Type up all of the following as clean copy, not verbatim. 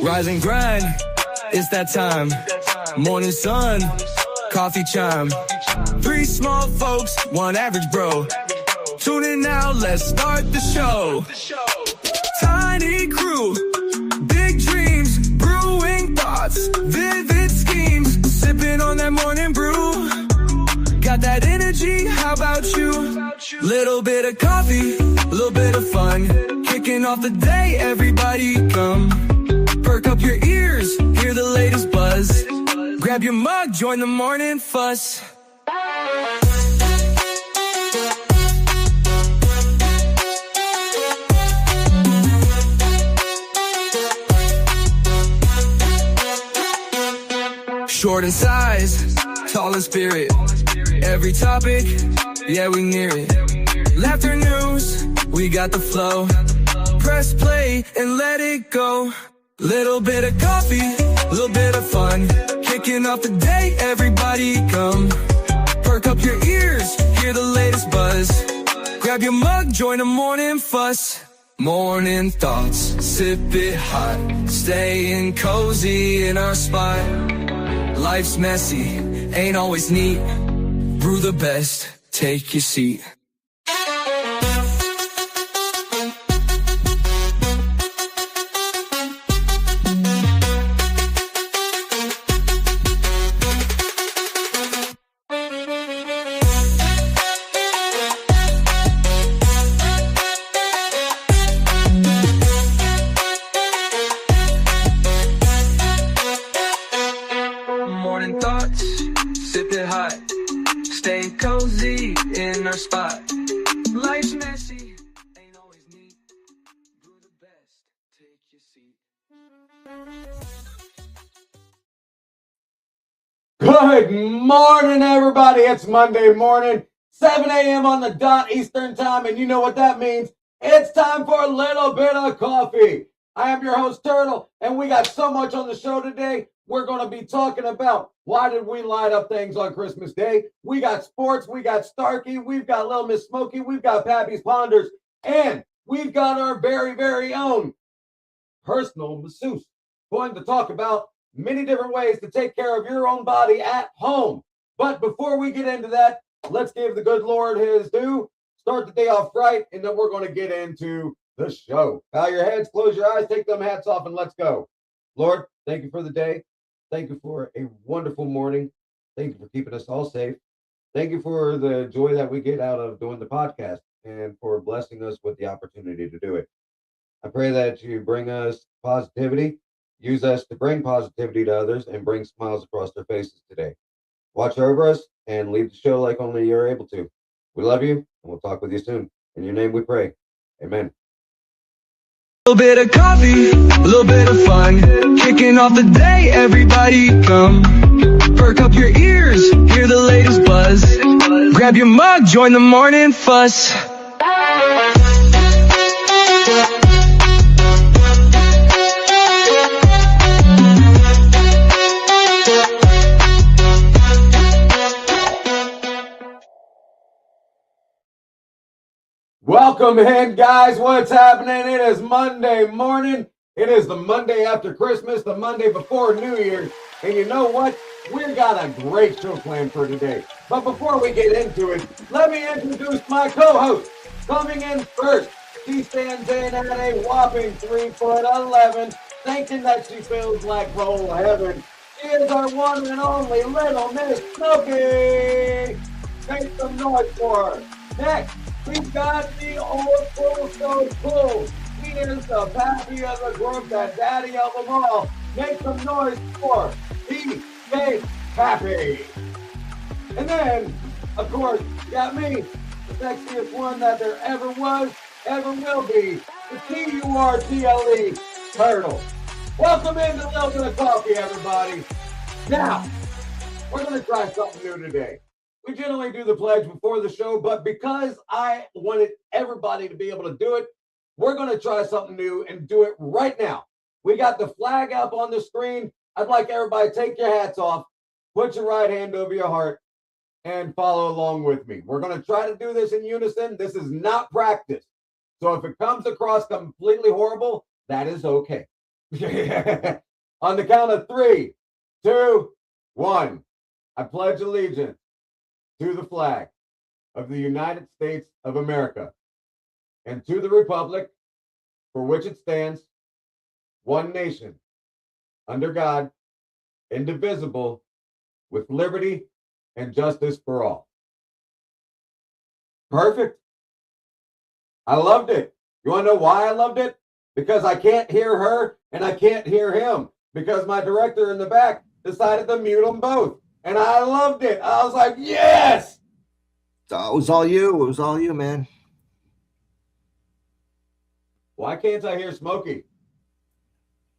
Rise and grind, it's that time. Morning sun, coffee chime. Three small folks, one average bro. Tune in now, let's start the show. Tiny crew, big dreams, brewing thoughts, vivid schemes. Sipping on that morning brew. Got that energy, how about you? Little bit of coffee, little bit of fun. Kicking off the day, everybody come. Perk up your ears, hear the latest buzz. Grab your mug, join the morning fuss. Short in size, tall in spirit. Every topic, yeah, we near it. Laughter news, we got the flow. Press play and let it go. Little bit of coffee, little bit of fun. Kicking off the day, everybody come. Perk up your ears, hear the latest buzz. Grab your mug, join the morning fuss. Morning thoughts, sip it hot. Staying cozy in our spot. Life's messy, ain't always neat. Brew the best, take your seat. Morning thoughts, sip it hot. Stay cozy in our spot. Life's messy, ain't always neat. Brew the best, take your seat. Good morning, everybody. It's Monday morning, 7 a.m. on the dot Eastern time, and you know what that means. It's time for a little bit of coffee. I am your host, Turtle, and we got so much on the show today. We're going to be talking about why did we light up things on Christmas Day. We got sports, we got Starkey, we've got Little Miss Smokey, we've got Pappy's Ponders, and we've got our very, very own personal masseuse going to talk about many different ways to take care of your own body at home. But before we get into that, let's give the good Lord his due. Start the day off right, and then we're going to get into the show. Bow your heads, close your eyes, take them hats off, and let's go. Lord, thank you for the day. Thank you for a wonderful morning. Thank you for keeping us all safe. Thank you for the joy that we get out of doing the podcast and for blessing us with the opportunity to do it. I pray that you bring us positivity, use us to bring positivity to others, and bring smiles across their faces today. Watch over us and lead the show like only you're able to. We love you, and we'll talk with you soon. In your name we pray. Amen. A little bit of coffee, a little bit of fun. Kicking off the day, everybody come. Perk up your ears, hear the latest buzz. Grab your mug, join the morning fuss. Welcome in, guys. What's happening? It is Monday morning. It is the Monday after Christmas, the Monday before New Year's. And you know what? We've got a great show planned for today. But before we get into it, let me introduce my co-host. Coming in first, she stands in at a whopping 3'11", thinking that she feels like whole heaven. She is our one and only Little Miss Smokey. Make some noise for her. Next, we've got the old school so cool. He is the pappy of the group, the daddy of them all. Make some noise for DJ Pappy. And then, of course, you got me, the sexiest one that there ever was, ever will be, the TURTLE Turtle. Welcome into a little bit of coffee, everybody. Now, we're going to try something new today. We generally do the pledge before the show, but because I wanted everybody to be able to do it, we're going to try something new and do it right now. We got the flag up on the screen. I'd like everybody to take your hats off, put your right hand over your heart, and follow along with me. We're going to try to do this in unison. This is not practice. So if it comes across completely horrible, that is okay. On the count of 3, 2, 1, I pledge allegiance to the flag of the United States of America and to the republic for which it stands, one nation, under God, indivisible, with liberty and justice for all. Perfect. I loved it. You want to know why I loved it? Because I can't hear her and I can't hear him because my director in the back decided to mute them both. And I loved it. I was like, yes. It was all you. It was all you, man. Why can't I hear Smokey?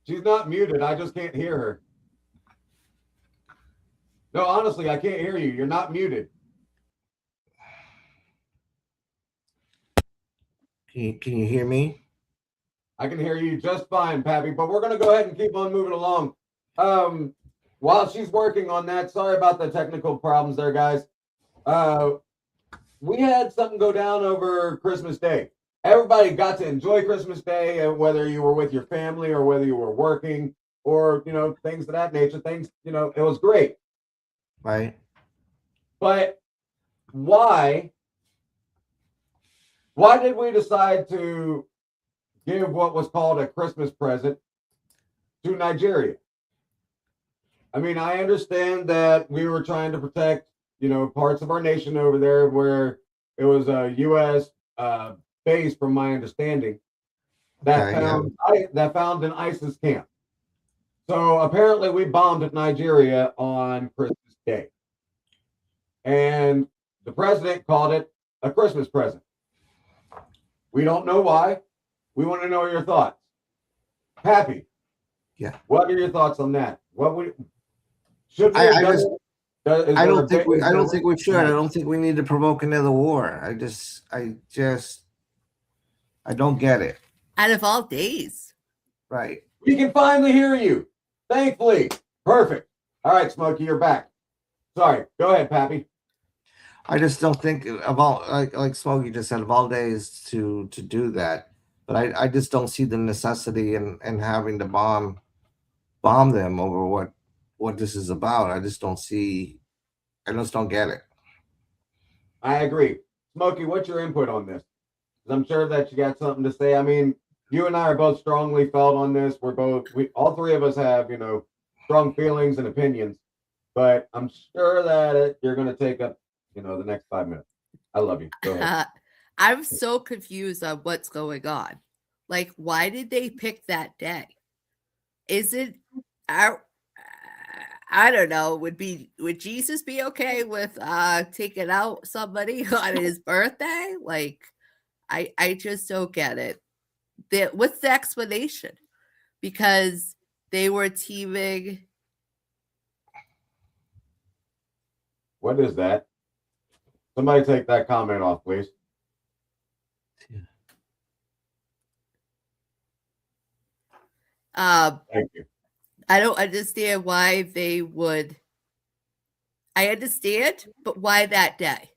She's not muted. I just can't hear her. No, honestly, I can't hear you. You're not muted. Can you hear me? I can hear you just fine, Pappy, but we're going to go ahead and keep on moving along. While she's working on that, sorry about the technical problems there, guys. We had something go down over Christmas Day. Everybody got to enjoy Christmas Day, whether you were with your family or whether you were working or, things of that nature. It was great. Right. But why did we decide to give what was called a Christmas present to Nigeria? I mean, I understand that we were trying to protect, parts of our nation over there where it was a U.S. Base, from my understanding, that found an ISIS camp. So apparently we bombed Nigeria on Christmas Day. And the president called it a Christmas present. We don't know why. We want to know your thoughts. Pappy. Yeah. What are your thoughts on that? What would should we I don't think we should. I don't think we need to provoke another war. I don't get it. Out of all days. Right. We can finally hear you. Thankfully. Perfect. All right, Smokey, you're back. Sorry. Go ahead, Pappy. I just don't think of all, like Smokey just said, of all days to do that. But I just don't see the necessity in having to bomb them over what this is about. I just don't get it. I agree. Smokey, what's your input on this? I'm sure that you got something to say. I mean, you and I are both strongly felt on this. All three of us have, strong feelings and opinions, but I'm sure that you're going to take up, the next 5 minutes. I love you. Go ahead. I'm so confused on what's going on. Like, why did they pick that day? Is it I don't know. Would Jesus be okay with taking out somebody on his birthday? Like, I just don't get it. What's the explanation? Because they were teaming. What is that? Somebody take that comment off, please. Thank you. I don't understand why they would. I understand, but why that day?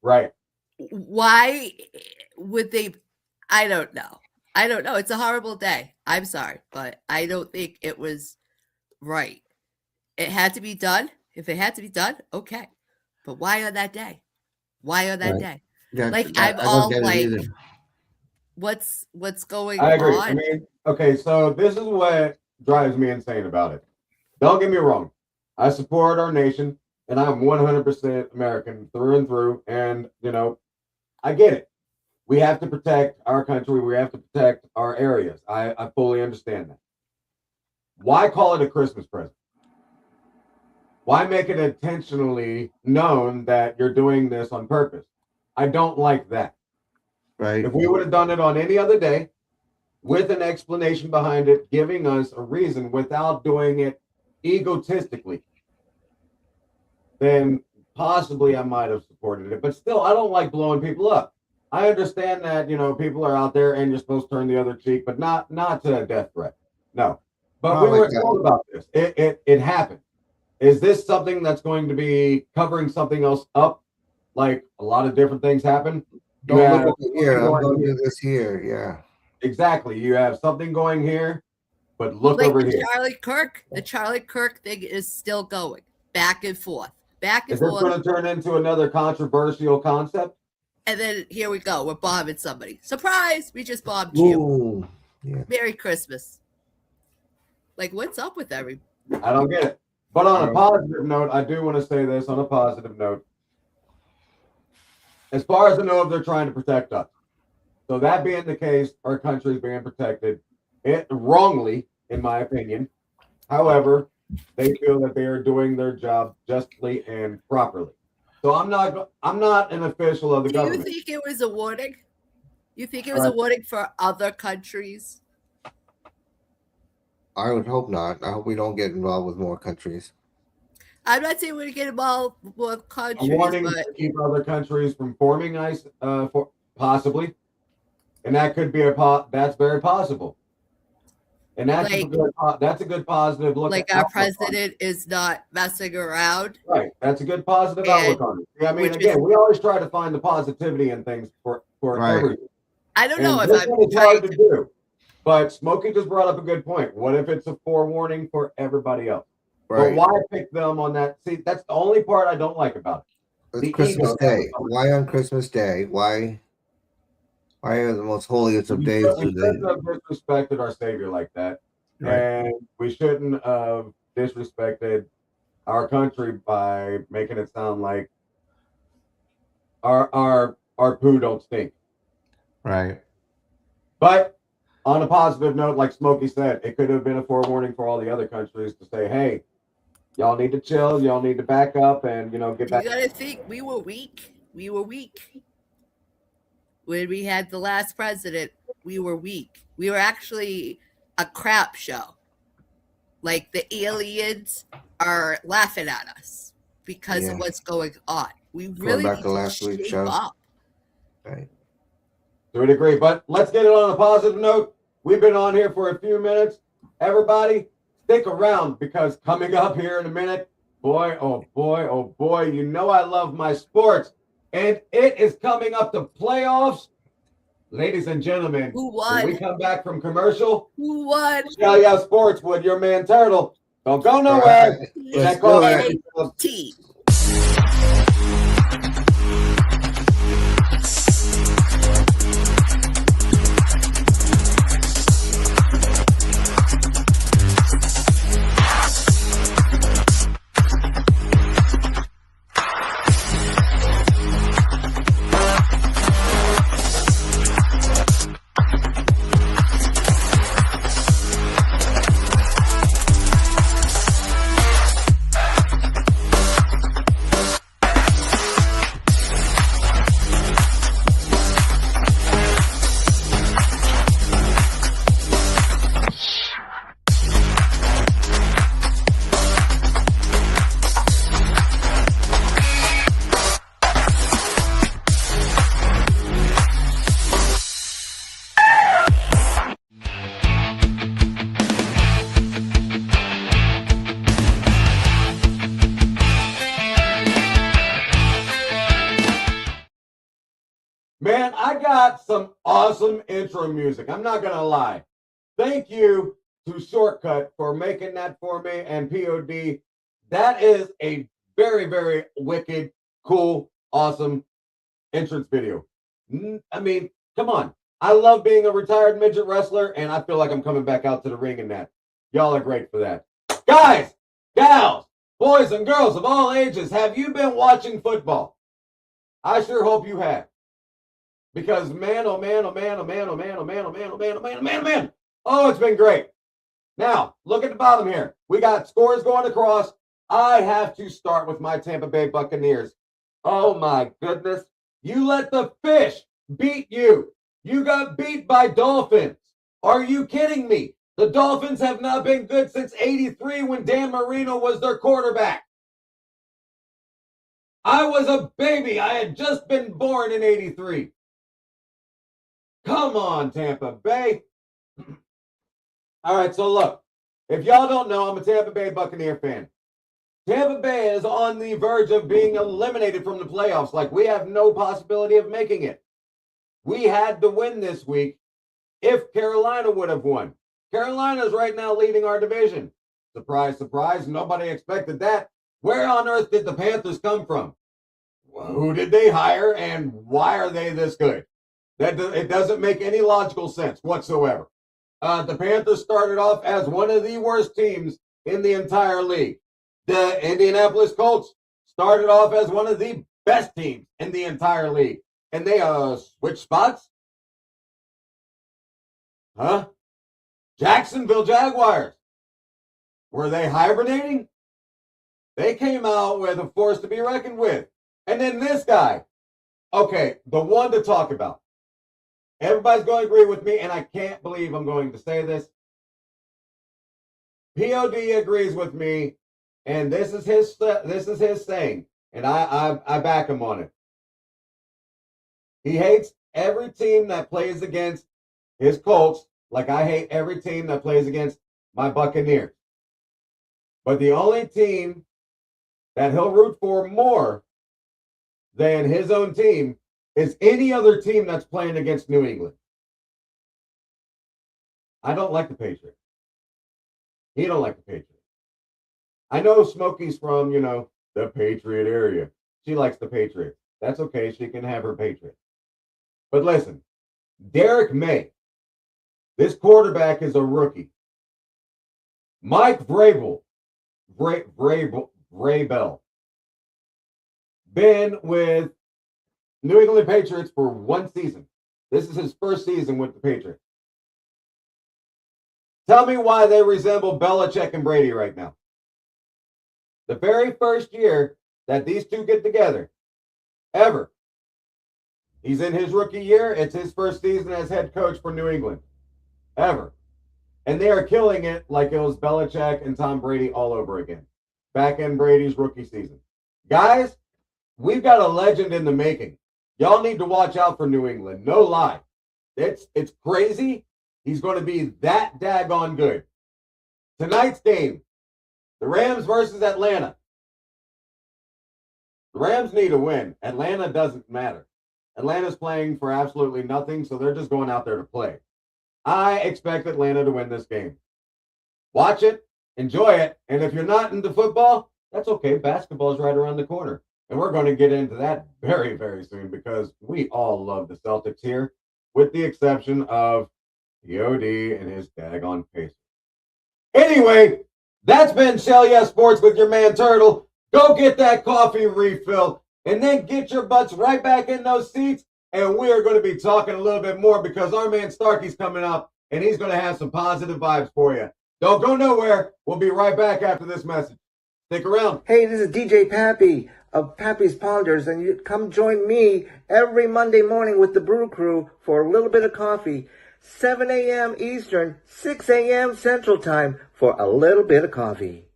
Right. Why would they? I don't know. It's a horrible day. I'm sorry, but I don't think it was right. It had to be done. If it had to be done, okay. But why on that day? Why on that day? Yeah, Like, I'm all like, what's going on? I agree. I mean, okay, so this is what drives me insane about it. Don't get me wrong. I support our nation, and I'm 100% American through and through. And, I get it. We have to protect our country. We have to protect our areas. I fully understand that. Why call it a Christmas present? Why make it intentionally known that you're doing this on purpose? I don't like that. Right. If we would have done it on any other day with an explanation behind it, giving us a reason without doing it egotistically, then possibly I might have supported it. But still, I don't like blowing people up. I understand that, people are out there and you're supposed to turn the other cheek, but not to a death threat. No. But we were told about this. It happened. Is this something that's going to be covering something else up? Like a lot of different things happen? Don't have look over here. something I'm going going to do this here. Yeah. Exactly. You have something going here, but look Like over the here. Charlie Kirk thing is still going back and forth, Is this going to turn into another controversial concept? and then here we go. We're bombing somebody. Surprise! We just bombed you. Ooh. Yeah. Merry Christmas. Like, what's up with every? I don't get it. But on a positive note, I do want to say this on a positive note. As far as I know, they're trying to protect us. So that being the case, our country is being protected, wrongly, in my opinion. However, they feel that they are doing their job justly and properly. So I'm not an official of the government. Do you think it was a warning? You think it was a warning for other countries? I would hope not. I hope we don't get involved with more countries. I'm not saying we're going to get involved with countries, A warning but to keep other countries from forming ice, possibly, and that could be that's very possible. And that's a good positive look. Like our president is not messing around. Right. That's a good positive outlook on it. I mean, again, we always try to find the positivity in things for everything. I don't know if it's hard to do. But Smokey just brought up a good point. What if it's a forewarning for everybody else? Right. But why pick them on that? See, that's the only part I don't like about it. It's Christmas Day. Why on Christmas Day? Why are the most holiest of days? We shouldn't have disrespected our Savior like that. Right. And we shouldn't have disrespected our country by making it sound like our poo don't stink. Right. But on a positive note, like Smokey said, it could have been a forewarning for all the other countries to say, hey, y'all need to chill, y'all need to back up and, get back. You got to think, we were weak. When we had the last president, we were weak. We were actually a crap show. Like, the aliens are laughing at us because of what's going on. We really back to last week's show. Up. Right. To a degree, but let's get it on a positive note. We've been on here for a few minutes. Everybody, stick around because coming up here in a minute, boy, oh boy, you know I love my sports. And it is coming up to playoffs. Ladies and gentlemen, who won? When we come back from commercial, who won? Yeah, Sports with your man Turtle. Don't go nowhere. Let's go ahead. Man, I got some awesome intro music. I'm not going to lie. Thank you to Shortcut for making that for me and POD. That is a very, very wicked, cool, awesome entrance video. I mean, come on. I love being a retired midget wrestler, and I feel like I'm coming back out to the ring in that. Y'all are great for that. Guys, gals, boys and girls of all ages, have you been watching football? I sure hope you have. Because man, oh man, oh man, oh man, oh man, oh man, oh man, oh man, oh man, oh man, oh man. Oh, it's been great. Now, look at the bottom here. We got scores going across. I have to start with my Tampa Bay Buccaneers. Oh my goodness. You let the fish beat you. You got beat by Dolphins. Are you kidding me? The Dolphins have not been good since '83 when Dan Marino was their quarterback. I was a baby. I had just been born in '83. Come on, Tampa Bay. All right, so look, if y'all don't know, I'm a Tampa Bay Buccaneer fan. Tampa Bay is on the verge of being eliminated from the playoffs. Like, we have no possibility of making it. We had to win this week if Carolina would have won. Carolina's right now leading our division. Surprise, surprise. Nobody expected that. Where on earth did the Panthers come from? Well, who did they hire and why are they this good? It doesn't make any logical sense whatsoever. The Panthers started off as one of the worst teams in the entire league. The Indianapolis Colts started off as one of the best teams in the entire league. And they switched spots? Huh? Jacksonville Jaguars. Were they hibernating? They came out with a force to be reckoned with. And then this guy. Okay, the one to talk about. Everybody's going to agree with me, and I can't believe I'm going to say this. POD agrees with me, and this is his saying, and I back him on it. He hates every team that plays against his Colts, like I hate every team that plays against my Buccaneers. But the only team that he'll root for more than his own team is any other team that's playing against New England. I don't like the Patriots. He don't like the Patriots. I know Smokey's from, the Patriot area. She likes the Patriots. That's okay. She can have her Patriots. But listen, Derek May, this quarterback is a rookie. Mike Vrabel, been with New England Patriots for one season. This is his first season with the Patriots. Tell me why they resemble Belichick and Brady right now. The very first year that these two get together, ever. He's in his rookie year. It's his first season as head coach for New England, ever. And they are killing it like it was Belichick and Tom Brady all over again. Back in Brady's rookie season. Guys, we've got a legend in the making. Y'all need to watch out for New England. No lie. It's crazy. He's going to be that daggone good. Tonight's game, the Rams versus Atlanta. The Rams need a win. Atlanta doesn't matter. Atlanta's playing for absolutely nothing, so they're just going out there to play. I expect Atlanta to win this game. Watch it, enjoy it, and if you're not into football, that's okay. Basketball is right around the corner. And we're going to get into that very, very soon because we all love the Celtics here, with the exception of POD and his daggone Pacers. Anyway, that's been Shell Yeah Sports with your man Turtle. Go get that coffee refill and then get your butts right back in those seats. And we are going to be talking a little bit more because our man Starkey's coming up and he's going to have some positive vibes for you. Don't go nowhere. We'll be right back after this message. Stick around. Hey, this is DJ Pappy of Pappy's Ponders, and you come join me every Monday morning with the Brew Crew for a little bit of coffee. 7 a.m. Eastern, 6 a.m. Central Time for a little bit of coffee.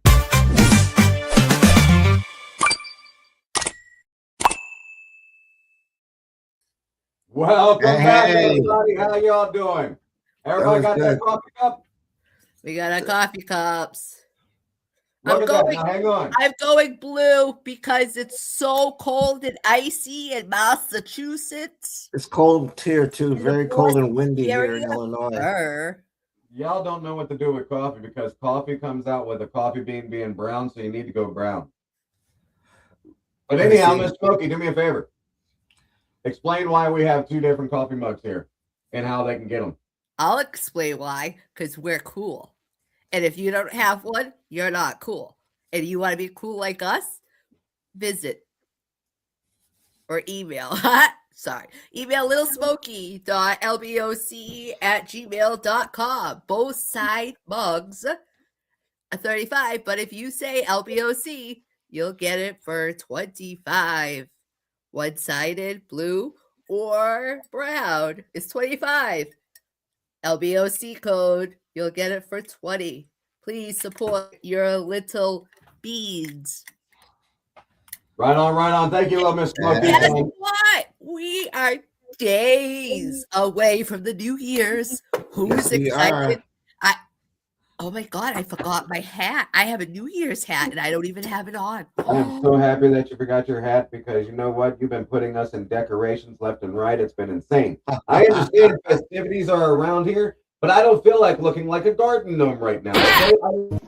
Welcome back, everybody. How y'all doing? Everybody got good. that coffee cup? We got our coffee cups. Look at that. Now, hang on. I'm going blue because it's so cold and icy in Massachusetts. It's cold here, too. Very cold and windy here area. in Illinois. Y'all don't know what to do with coffee because coffee comes out with a coffee bean being brown, so you need to go brown. But anyhow, Miss Smokey, do me a favor. Explain why we have two different coffee mugs here and how they can get them. I'll explain why, because we're cool. And if you don't have one, you're not cool. And you want to be cool like us, visit or email. Email littlesmoky.lboc@gmail.com. Both side mugs are $35, but if you say LBOC, you'll get it for $25. One-sided, blue or brown is $25. LBOC code, you'll get it for $20. Please support your little beads. Right on. Thank you, little Miss Smokey. Guess what? We are days away from the New Year's. Who's excited? Oh my God, I forgot my hat. I have a New Year's hat and I don't even have it on. I'm so happy that you forgot your hat because you know what? You've been putting us in decorations left and right. It's been insane. I understand festivities are around here, but I don't feel like looking like a garden gnome right now. Okay?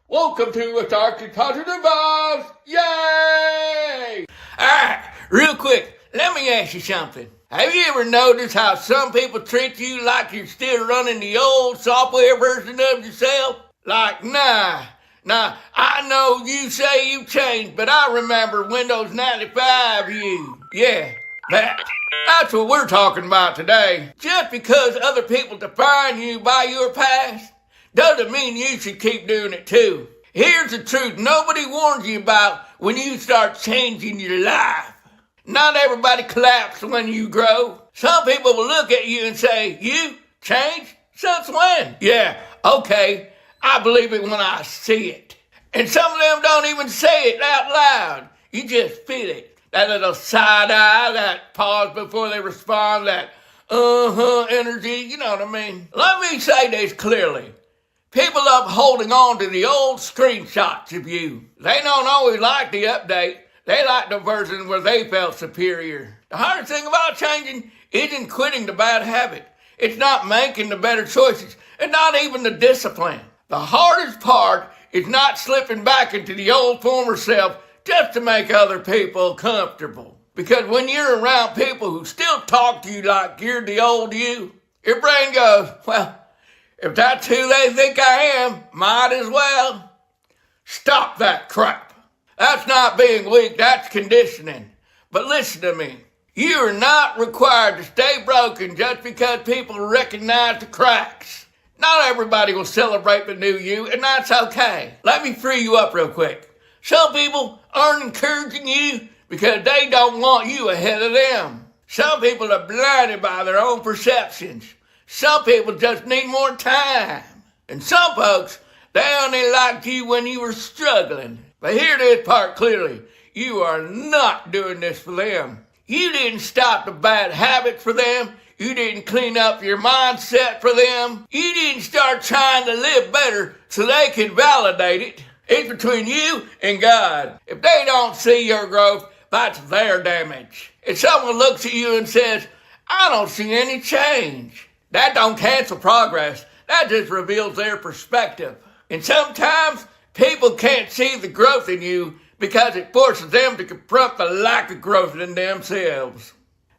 Welcome to Authority Positive Vibes! Yay! Alright, real quick, let me ask you something. Have you ever noticed how some people treat you like you're still running the old software version of yourself? Like, nah, I know you say you changed, but I remember Windows 95 you. Yeah, that's what we're talking about today. Just because other people define you by your past doesn't mean you should keep doing it too. Here's the truth nobody warns you about when you start changing your life. Not everybody claps when you grow. Some people will look at you and say, you changed? Since when? Yeah, okay, I believe it when I see it. And some of them don't even say it out loud. You just feel it. That little side eye, that pause before they respond, that energy, you know what I mean? Let me say this clearly. People up holding on to the old screenshots of you. They don't always like the update. They like the version where they felt superior. The hardest thing about changing isn't quitting the bad habit. It's not making the better choices, and not even the discipline. The hardest part is not slipping back into the old former self just to make other people comfortable. Because when you're around people who still talk to you like you're the old you, your brain goes, well, if that's who they think I am, might as well. Stop that crap. That's not being weak, that's conditioning. But listen to me. You are not required to stay broken just because people recognize the cracks. Not everybody will celebrate the new you, and that's okay. Let me free you up real quick. Some people aren't encouraging you because they don't want you ahead of them. Some people are blinded by their own perceptions. Some people just need more time. And some folks, they only liked you when you were struggling. But hear this part clearly. You are not doing this for them. You didn't stop the bad habits for them. You didn't clean up your mindset for them. You didn't start trying to live better so they could validate it. It's between you and God. If they don't see your growth, that's their damage. If someone looks at you and says, I don't see any change, that don't cancel progress. That just reveals their perspective. And sometimes people can't see the growth in you because it forces them to confront the lack of growth in themselves.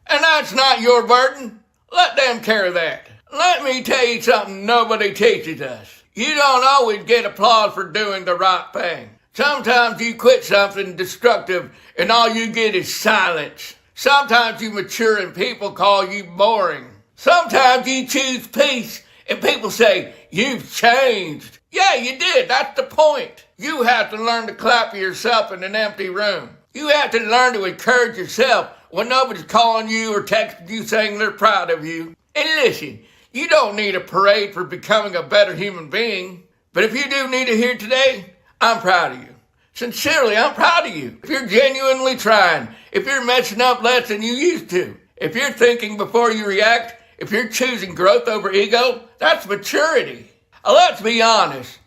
And that's not your burden. Let them carry that. Let me tell you something nobody teaches us. You don't always get applause for doing the right thing. Sometimes you quit something destructive and all you get is silence. Sometimes you mature and people call you boring. Sometimes you choose peace and people say, you've changed. Yeah, you did. That's the point. You have to learn to clap for yourself in an empty room. You have to learn to encourage yourself when nobody's calling you or texting you saying they're proud of you. And listen, you don't need a parade for becoming a better human being. But if you do need to hear today, I'm proud of you. Sincerely, I'm proud of you. If you're genuinely trying, if you're messing up less than you used to, if you're thinking before you react, if you're choosing growth over ego, that's maturity. Let's be honest.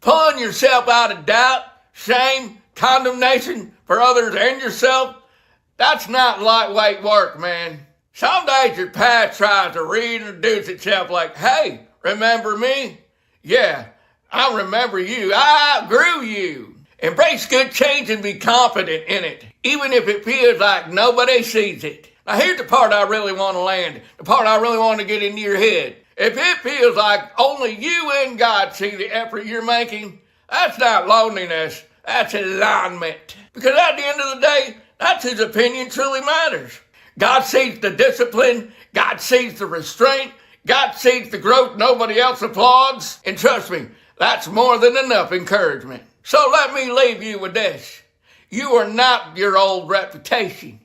Pulling yourself out of doubt, shame, condemnation for others and yourself, that's not lightweight work, man. Some days your past tries to reintroduce itself like, hey, remember me? Yeah, I remember you. I outgrew you. Embrace good change and be confident in it, even if it feels like nobody sees it. Now here's the part I really want to land, the part I really want to get into your head. If it feels like only you and God see the effort you're making, that's not loneliness, that's alignment. Because at the end of the day, that's whose opinion truly matters. God sees the discipline, God sees the restraint, God sees the growth nobody else applauds. And trust me, that's more than enough encouragement. So let me leave you with this. You are not your old reputation.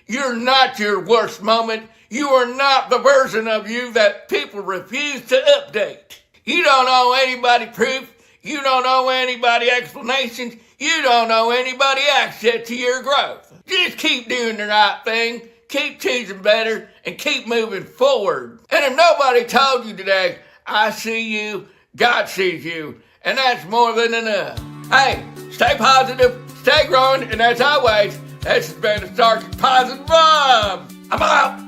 You're not your worst moment. You are not the version of you that people refuse to update. You don't owe anybody proof. You don't owe anybody explanations. You don't owe anybody access to your growth. Just keep doing the right thing, keep choosing better, and keep moving forward. And if nobody told you today, I see you, God sees you, and that's more than enough. Hey, stay positive, stay growing, and as always, this has been the Stark Positive Vibes. I'm out.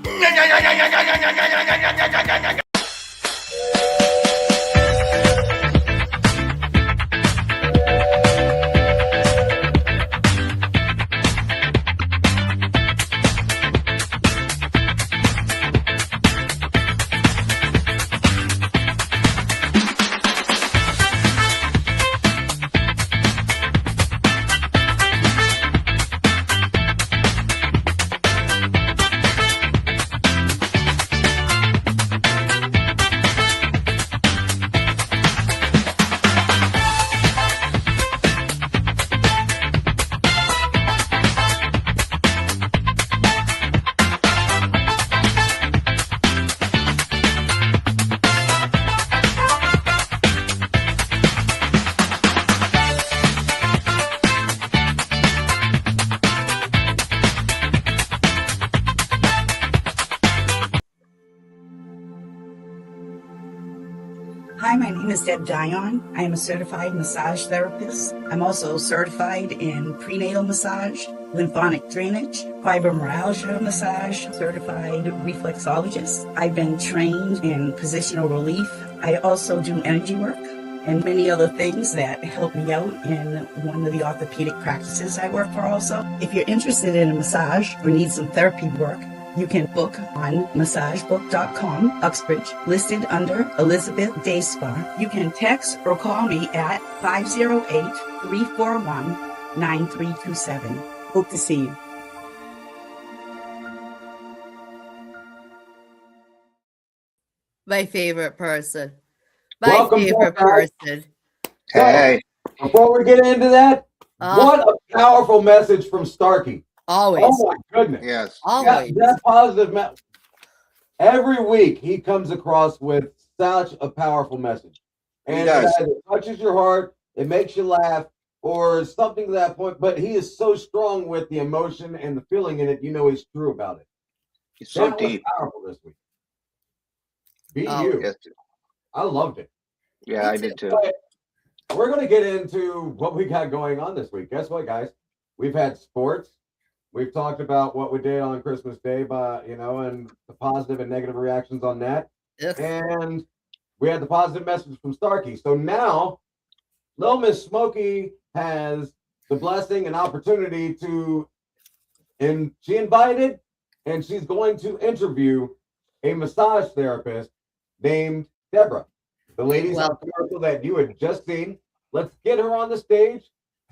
Hi, my name is Deb Dion. I am a certified massage therapist. I'm also certified in prenatal massage, lymphatic drainage, fibromyalgia massage, certified reflexologist. I've been trained in positional relief. I also do energy work and many other things that help me out in one of the orthopedic practices I work for also. If you're interested in a massage or need some therapy work, you can book on massagebook.com, Uxbridge, listed under Elizabeth Day Spa. You can text or call me at 508-341-9327. Hope to see you. My favorite person. Welcome favorite back, guys. person. Hey, Before we get into that, what a powerful message from Starkey. Always. Oh my goodness. yes. Always. That positive every week he comes across with such a powerful message. And it either touches your heart, it makes you laugh, or something to that point. But he is so strong with the emotion and the feeling in it, you know he's true about it. It's so That deep. was powerful this week. Be Oh, you. Yes. I loved it. Yeah, I did too. But we're going to get into what we got going on this week. Guess what, guys? We've had sports. We've talked about what we did on Christmas Day, and the positive and negative reactions on that. ugh. And we had the positive message from Starkey. So now, little Miss Smokey has the blessing and opportunity and she invited, and she's going to interview a massage therapist named Debra. The ladies on commercial that you had just seen. Let's get her on the stage.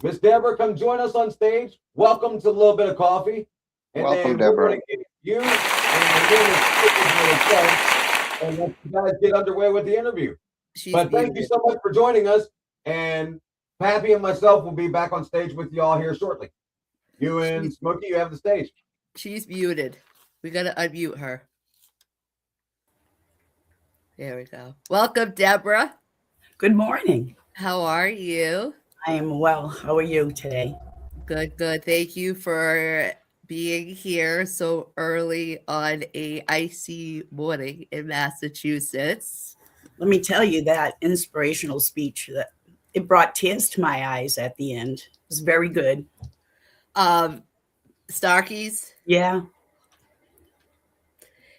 Miss Debra, come join us on stage. Welcome to a little bit of coffee. And Welcome, then Debra. We're going to get you and let you guys get underway with the interview. But thank you so much for joining us. And Pappy and myself will be back on stage with you all here shortly. You and Smokey, you have the stage. She's muted. We got to unmute her. There we go. Welcome, Debra. Good morning. How are you? I am well. How are you today? Good, good. Thank you for being here so early on a icy morning in Massachusetts. Let me tell you that inspirational speech that it brought tears to my eyes at the end. It was very good. Starkey's. Yeah.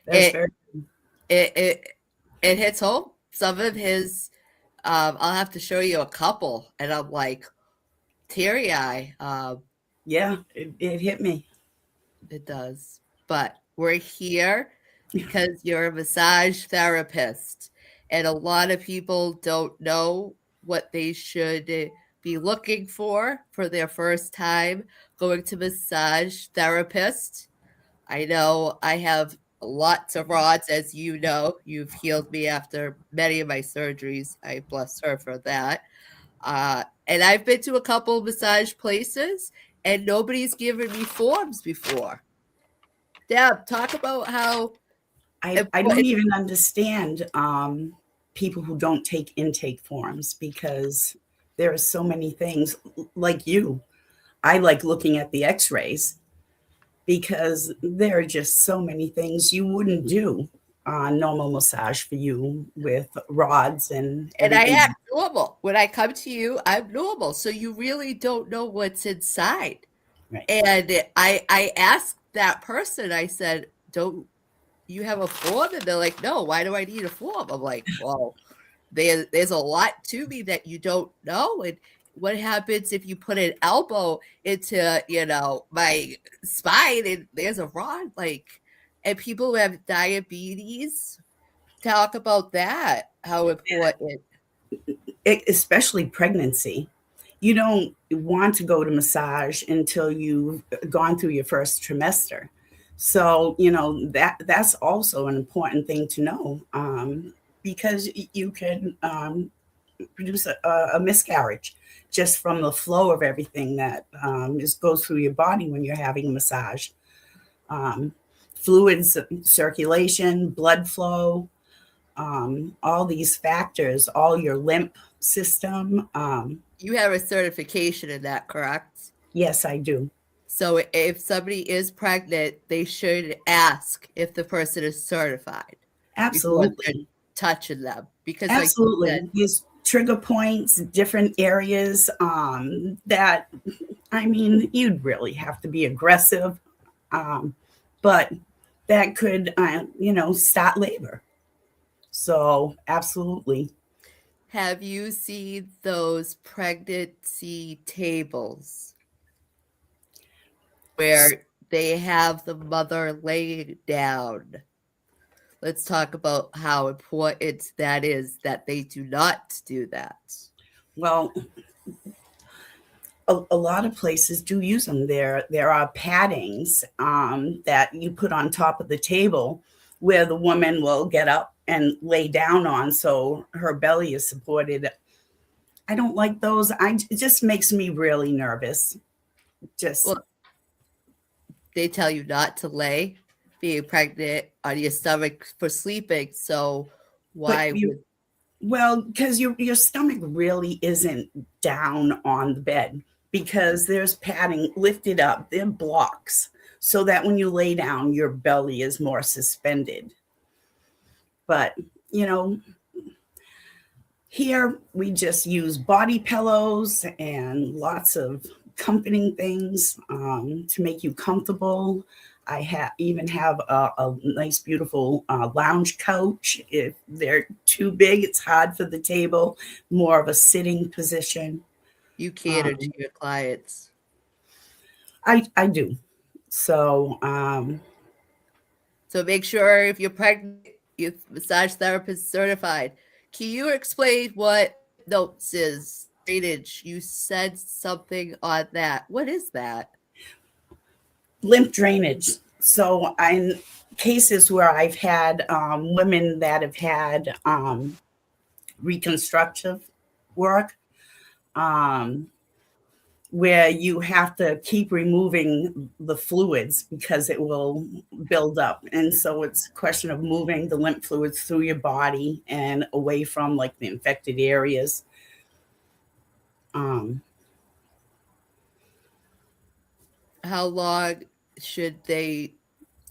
That's very good. It hits home. Some of his, I'll have to show you a couple, and I'm like teary eye. Yeah, it hit me. It does. But we're here because you're a massage therapist, and a lot of people don't know what they should be looking for their first time going to massage therapist. I know I have lots of rods, as you know. You've healed me after many of my surgeries. I bless her for that. And I've been to a couple massage places, and nobody's given me forms before. Deb, talk about how I don't even understand people who don't take intake forms, because there are so many things. Like you, I like looking at the x-rays because there are just so many things you wouldn't do normal massage for you with rods and And I everything. act normal. When I come to you, I'm normal. So you really don't know what's inside. Right. And I asked that person, I said, don't you have a form? And they're like, no, why do I need a form? I'm like, well, there's a lot to me that you don't know. And what happens if you put an elbow into, my spine and there's a rod? Like, and people who have diabetes talk about that, how important. Especially pregnancy. You don't want to go to massage until you've gone through your first trimester. So, that's also an important thing to know, because you can produce a miscarriage just from the flow of everything that goes through your body when you're having a massage. Um, Fluids, circulation, blood flow, all these factors, all your lymph system. You have a certification in that, correct? Yes, I do. So if somebody is pregnant, they should ask if the person is certified before they're Absolutely. touching them. Because like you Absolutely. said, These trigger points, different areas that, you'd really have to be aggressive. But that could, start labor. So, absolutely. have you seen those pregnancy tables where they have the mother lay down? Let's talk about how important that is that they do not do that. Well, a lot of places do use them. There are paddings that you put on top of the table where the woman will get up and lay down on, so her belly is supported. I don't like those. It just makes me really nervous. Just Well, they tell you not to lay being pregnant on your stomach for sleeping. So why but you would well, because your stomach really isn't down on the bed, because there's padding lifted up. There are blocks so that when you lay down, your belly is more suspended. But you know, here we just use body pillows and lots of comforting things to make you comfortable. Even have a nice, beautiful lounge couch. If they're too big, it's hard for the table. More of a sitting position. you cater to your clients? I do. So So make sure if you're pregnant, your massage therapist certified. Can you explain what notes is drainage? You said something on that. What is that? lymph drainage. So in cases where I've had women that have had reconstructive work, um, where you have to keep removing the fluids because it will build up. And so it's a question of moving the lymph fluids through your body and away from like the infected areas. Um, How long should they,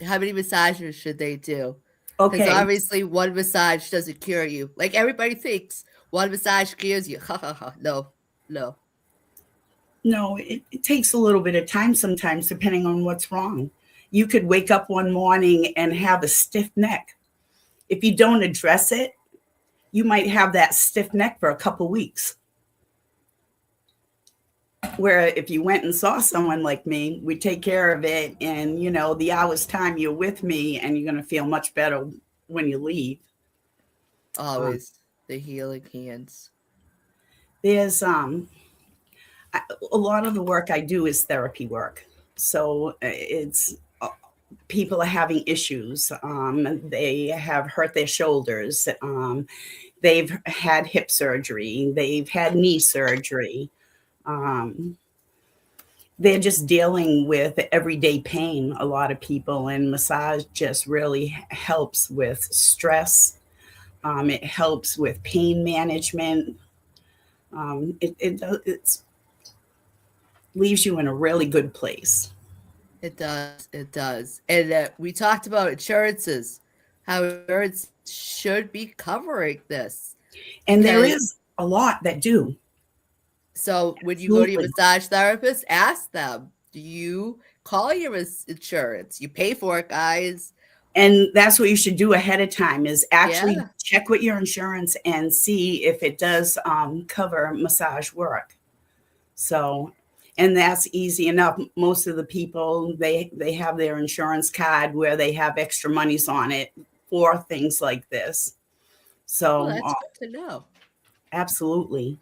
how many massages should they do? Because okay. obviously one massage doesn't cure you. Like everybody thinks one massage cures you. Ha ha ha. No, no. No, it takes a little bit of time sometimes, depending on what's wrong. You could wake up one morning and have a stiff neck. If you don't address it, you might have that stiff neck for a couple weeks. Where if you went and saw someone like me, we take care of it. And, the hour's time you're with me, and you're going to feel much better when you leave. Always the healing hands. There's a lot of the work I do is therapy work. So it's people are having issues. They have hurt their shoulders. They've had hip surgery. They've had knee surgery. They're just dealing with everyday pain, a lot of people, and massage just really helps with stress. It helps with pain management. It leaves you in a really good place. It does. It does. And we talked about insurances. how insurance should be covering this. And there Because- is a lot that do. So when you go to your Absolutely. massage therapist, ask them, do you call your insurance? You pay for it, guys. And that's what you should do ahead of time, is actually Yeah. check with your insurance and see if it does cover massage work. So, and that's easy enough. Most of the people, they have their insurance card where they have extra monies on it for things like this. So, Well, that's good to know. absolutely.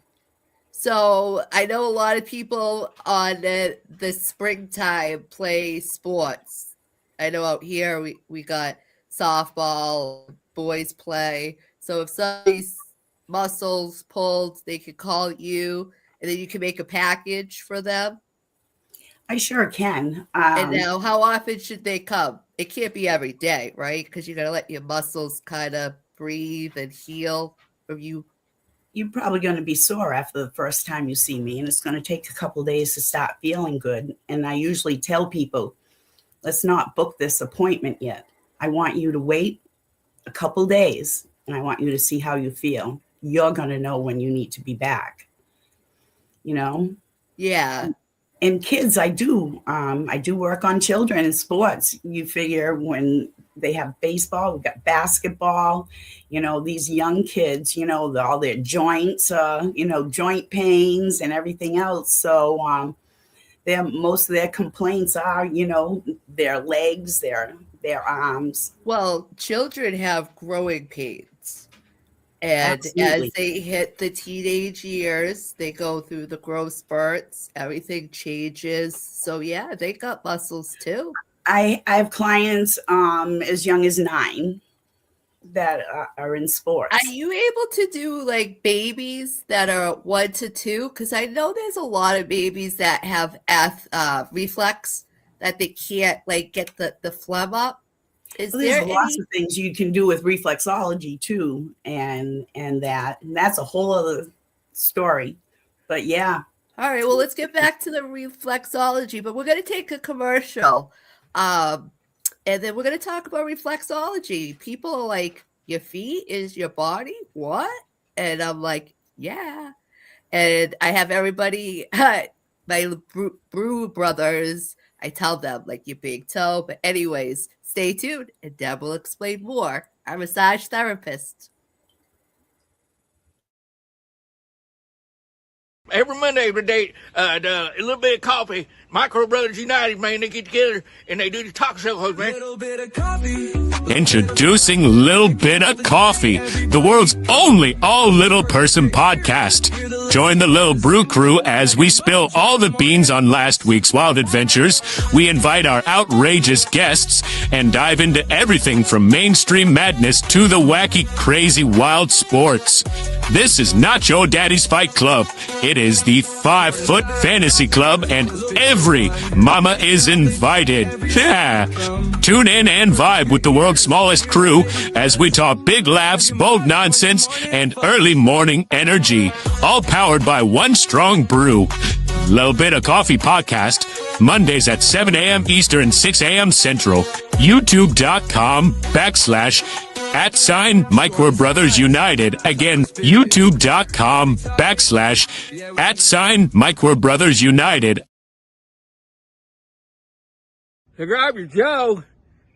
So I know a lot of people on the springtime play sports. I know out here we got softball, boys play. So if somebody's muscles pulled, they could call you and then you can make a package for them. I sure can. And now how often should they come? It can't be every day, right? Because you got to let your muscles kind of breathe and heal from you. You're probably going to be sore after the first time you see me, and it's going to take a couple days to start feeling good. And I usually tell people, let's not book this appointment yet. I want you to wait a couple days, and I want you to see how you feel. You're going to know when you need to be back. You know? Yeah. And kids, I do work on children in sports. You figure when they have baseball, we've got basketball, these young kids, all their joints, joint pains and everything else. So most of their complaints are, their legs, their arms. Well, children have growing pains. And Absolutely. as they hit the teenage years, they go through the growth spurts, everything changes. So yeah, they got muscles too. I have clients as young as 9 that are in sports. Are you able to do like babies that are 1 to 2? Because I know there's a lot of babies that have reflex that they can't like get the phlegm up. Is There's there lots any? of things you can do with reflexology too, and that's a whole other story. But yeah, All right, well, let's get back to the reflexology, but we're going to take a commercial. And then we're going to talk about reflexology. People are like, your feet is your body? What? And I'm like, yeah. And I have everybody, my brew brothers, I tell them, like, your big toe. But anyways, stay tuned, and Deb will explain more. Our massage therapist. Every Monday, every day, a little bit of coffee. Micro Brothers United, man, they get together and they do the talk show host, man. Little bit of coffee. Introducing Lil Bit of Coffee, the world's only all-little person podcast. Join the Lil Brew crew as we spill all the beans on last week's wild adventures. We invite our outrageous guests and dive into everything from mainstream madness to the wacky, crazy, wild sports. This is not your daddy's fight club. It is the 5-Foot Fantasy Club, and every mama is invited. Yeah. Tune in and vibe with the world's smallest crew as we talk big laughs, bold nonsense, and early morning energy. All powered by one strong brew. Little Bit of Coffee podcast, Mondays at 7 a.m. Eastern, 6 a.m. Central. YouTube.com/@Micro Brothers United. Again, YouTube.com/@Micro Brothers United. So grab your Joe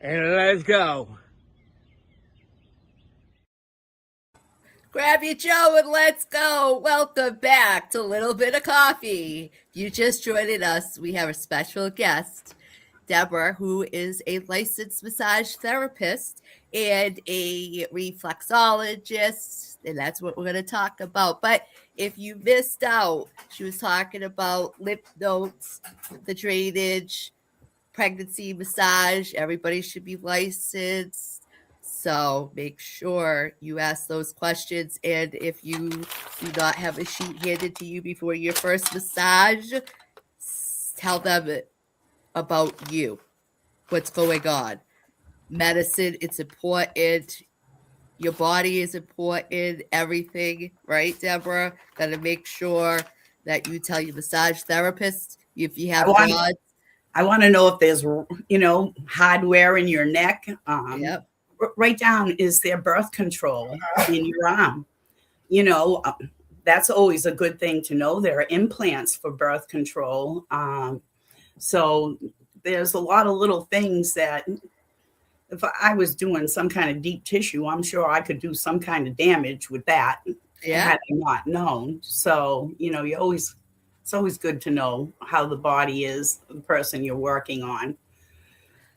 and let's go. Grab your Joe and let's go. Welcome back to Little Bit of Coffee. You just joined us. We have a special guest, Debra, who is a licensed massage therapist and a reflexologist, and that's what we're going to talk about. But if you missed out, she was talking about lymph nodes, the drainage, pregnancy massage. Everybody should be licensed. So make sure you ask those questions. And if you do not have a sheet handed to you before your first massage, tell them about you, what's going on. Medicine, it's important. Your body is important. Everything, right, Debra? Got to make sure that you tell your massage therapist if you have rods. I want to know if there's, hardware in your neck. Yep. right down is there birth control in your arm. You know, that's always a good thing to know. There are implants for birth control. So there's a lot of little things that if I was doing some kind of deep tissue, I'm sure I could do some kind of damage with that had I not known. So, you know, it's always good to know how the body is, the person you're working on,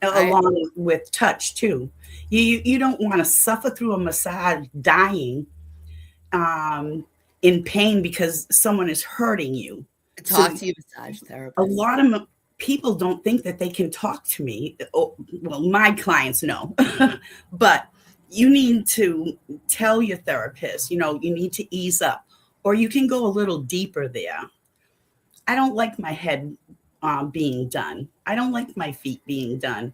along with touch too. You don't want to suffer through a massage dying in pain because someone is hurting you. Talk to your massage therapist. A lot of people don't think that they can talk to me. Well, my clients know, but you need to tell your therapist, you know, you need to ease up, or you can go a little deeper there. I don't like my head being done. I don't like my feet being done.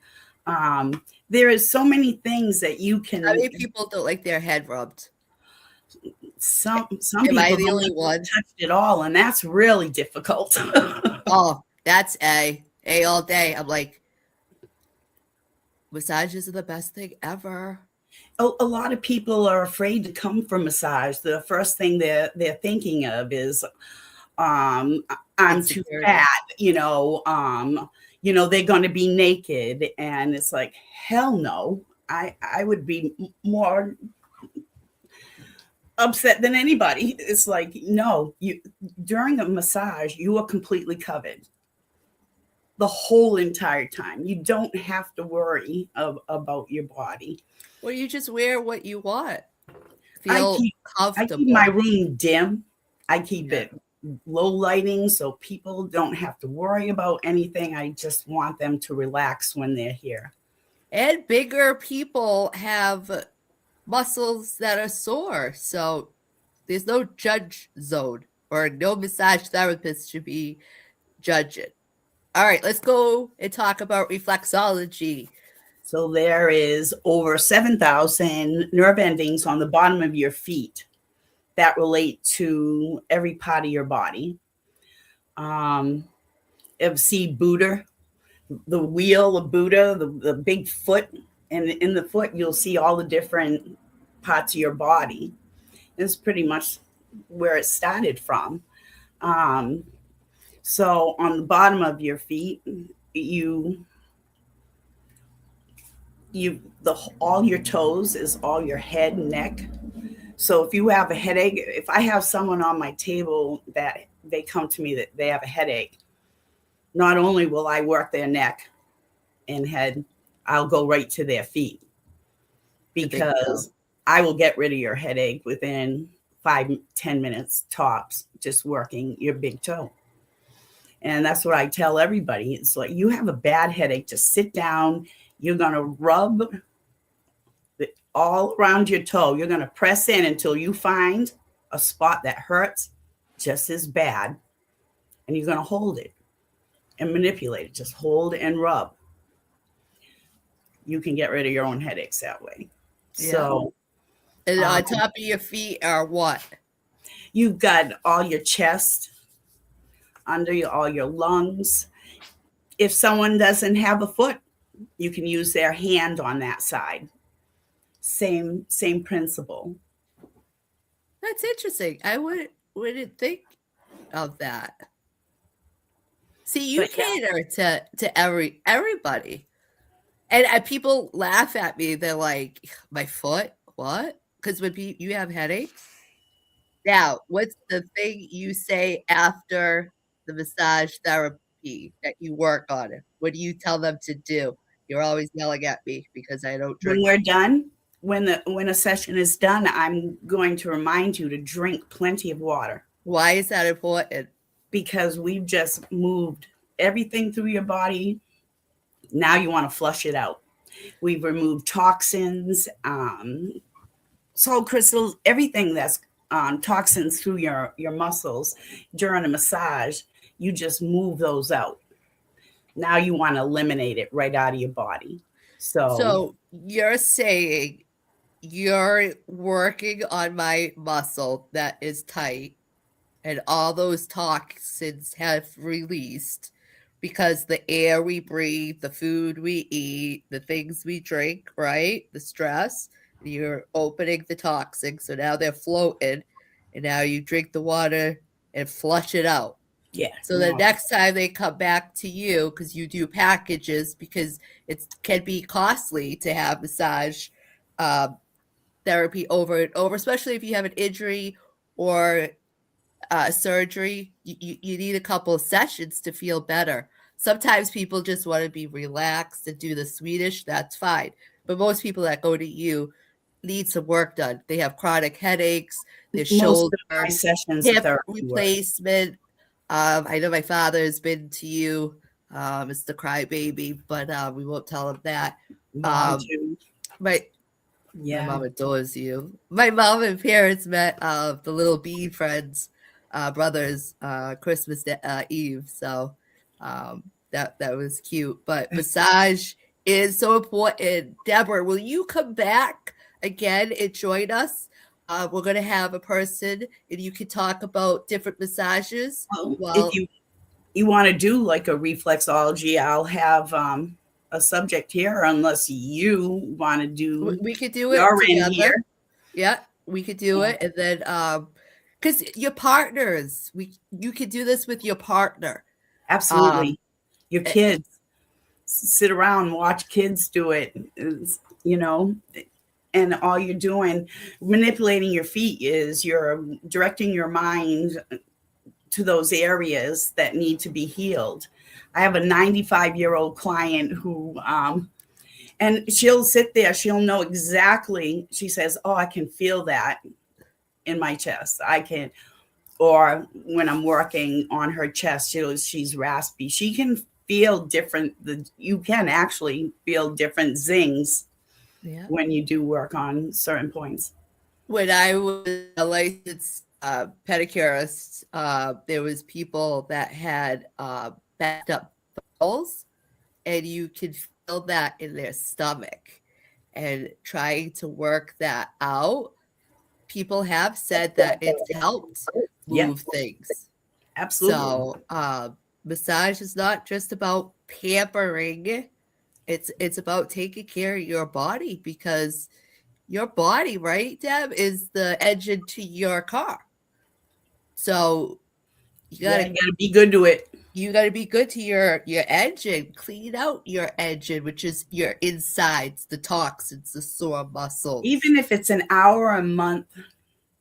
There is so many things that you can. How many people don't like their head rubbed? Some Am people I the don't only one? touch it all, and that's really difficult. Oh, that's A all day. I'm like, massages are the best thing ever. A lot of people are afraid to come for massage. The first thing they're thinking of is, I'm too fat. You know, they're going to be naked, and it's like, hell no. I would be more upset than anybody. It's like, no, you during a massage, you are completely covered the whole entire time. You don't have to worry about your body. Well, you just wear what you want. Feel comfortable. I keep my room dim. I keep it low lighting so people don't have to worry about anything. I just want them to relax when they're here. And bigger people have muscles that are sore. So there's no judge zone, or no massage therapist should be judging. All right, let's go and talk about reflexology. So there is over 7,000 nerve endings on the bottom of your feet that relate to every part of your body. Ever see Buddha, the wheel of Buddha, the big foot, and in the foot you'll see all the different parts of your body. It's pretty much where it started from. So on the bottom of your feet, all your toes is all your head and neck. So if you have a headache, if I have someone on my table that they come to me that they have a headache, not only will I work their neck and head, I'll go right to their feet, because I will get rid of your headache within 5-10 minutes tops, just working your big toe. And that's what I tell everybody. It's like, you have a bad headache, just sit down. You're going to rub all around your toe. You're going to press in until you find a spot that hurts just as bad. And you're going to hold it and manipulate it. Just hold and rub. You can get rid of your own headaches that way. Yeah. So, and on top of your feet are what? You've got all your chest, under all your lungs. If someone doesn't have a foot, you can use their hand on that side. Same principle. That's interesting. I wouldn't think of that. See, you cater to everybody. And people laugh at me. They're like, my foot? What? Because when you have headaches? Now, what's the thing you say after the massage therapy that you work on it? What do you tell them to do? You're always yelling at me because I don't drink. When we're done, when a session is done, I'm going to remind you to drink plenty of water. Why is that important? Because we've just moved everything through your body. Now you want to flush it out. We've removed toxins, salt crystals, everything that's toxins through your muscles during a massage. You just move those out. Now you want to eliminate it right out of your body. So you're saying you're working on my muscle that is tight and all those toxins have released because the air we breathe, the food we eat, the things we drink, right? The stress, you're opening the toxins. So now they're floating, and now you drink the water and flush it out. Yeah. So the next time they come back to you, because you do packages, because it can be costly to have massage therapy over and over, especially if you have an injury or surgery. You need a couple of sessions to feel better. Sometimes people just want to be relaxed and do the Swedish. That's fine. But most people that go to you need some work done. They have chronic headaches, their Most shoulder, of my sessions of hip therapy work. replacement. I know my father has been to you, Mr. Crybaby, but we won't tell him that. Mom too. My Yeah. mom adores you. My mom and parents met the little bee friends, brothers, Christmas Eve. So that was cute. But massage is so important. Deborah, will you come back again and join us? We're going to have a person, and you can talk about different massages. Well, if you want to do like a reflexology, I'll have a subject here, unless you want to do. We could do it your end together. here. Yeah, we could do it, and then because your partners, you could do this with your partner. Absolutely. Your kids, sit around and watch kids do it, you know, and all you're doing, manipulating your feet, is you're directing your mind to those areas that need to be healed. I have a 95-year-old client who, and she'll sit there, she'll know exactly, she says, oh, I can feel that in my chest. I can, or when I'm working on her chest, she's raspy. She can feel different. You can actually feel different zings when you do work on certain points. When I was a licensed pedicurist, there was people that had backed up bowels, and you could feel that in their stomach, and trying to work that out. People have said that it's helped move things. Absolutely. So massage is not just about pampering. It's about taking care of your body, because your body, right, Deb, is the engine to your car. So you gotta be good to it. You gotta be good to your engine. Clean out your engine, which is your insides, the toxins, the sore muscles. Even if it's an hour a month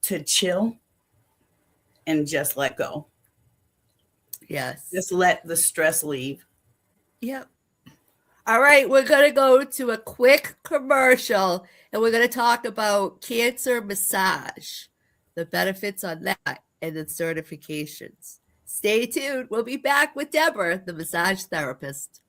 to chill and just let go. Yes. Just let the stress leave. Yep. All right, we're going to go to a quick commercial, and we're going to talk about cancer massage, the benefits on that, and the certifications. Stay tuned. We'll be back with Debra, the massage therapist.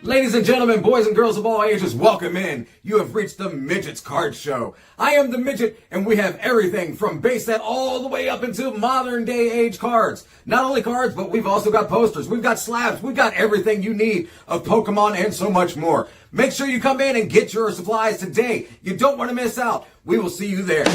Ladies and gentlemen, boys and girls of all ages, welcome in. You have reached the Midget's Card Show. I am the Midget, and we have everything from base set all the way up into modern day age cards. Not only cards, but we've also got posters, we've got slabs, we've got everything you need of Pokemon and so much more. Make sure you come in and get your supplies today. You don't want to miss out. We will see you there.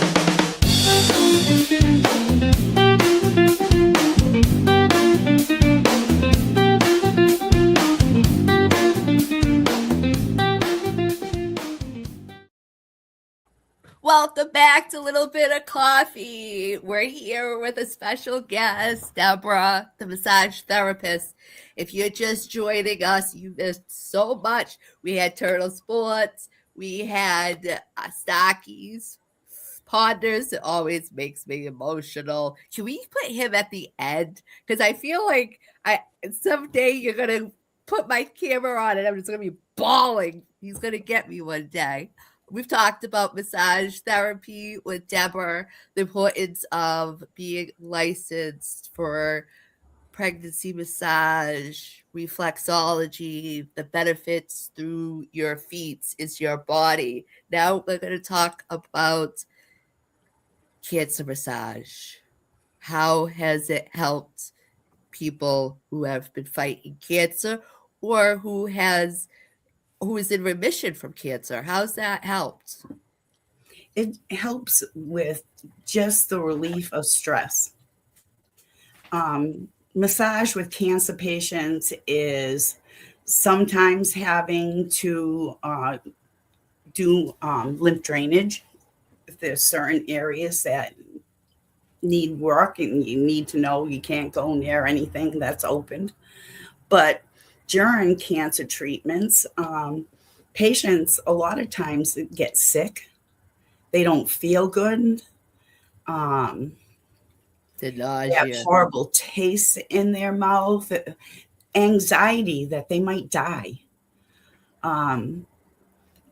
Welcome back to Little Bit of Coffee. We're here with a special guest, Debra, the massage therapist. If you're just joining us, you missed so much. We had Turtle Sports. We had Stockies. Ponders. It always makes me emotional. Can we put him at the end? Because I feel like someday you're going to put my camera on and I'm just going to be bawling. He's going to get me one day. We've talked about massage therapy with Debra, the importance of being licensed for pregnancy massage, reflexology, the benefits through your feet is your body. Now we're going to talk about cancer massage. How has it helped people who have been fighting cancer or who is in remission from cancer? How's that helped? It helps with just the relief of stress. Massage with cancer patients is sometimes having to do lymph drainage. If there's certain areas that need work and you need to know you can't go near anything that's opened. But during cancer treatments, patients a lot of times get sick. They don't feel good. The They have nausea. horrible taste in their mouth, anxiety that they might die.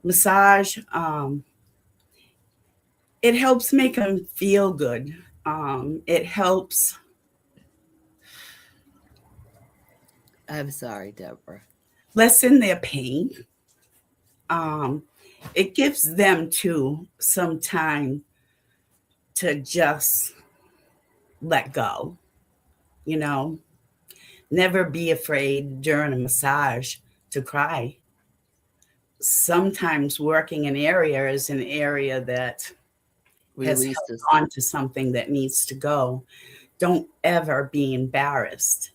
Massage, it helps make them feel good. It helps I'm sorry, Deborah. lessen their pain. It gives them too some time to just let go. You know, never be afraid during a massage to cry. Sometimes working an area is an area that has held Releases. on to something that needs to go. Don't ever be embarrassed.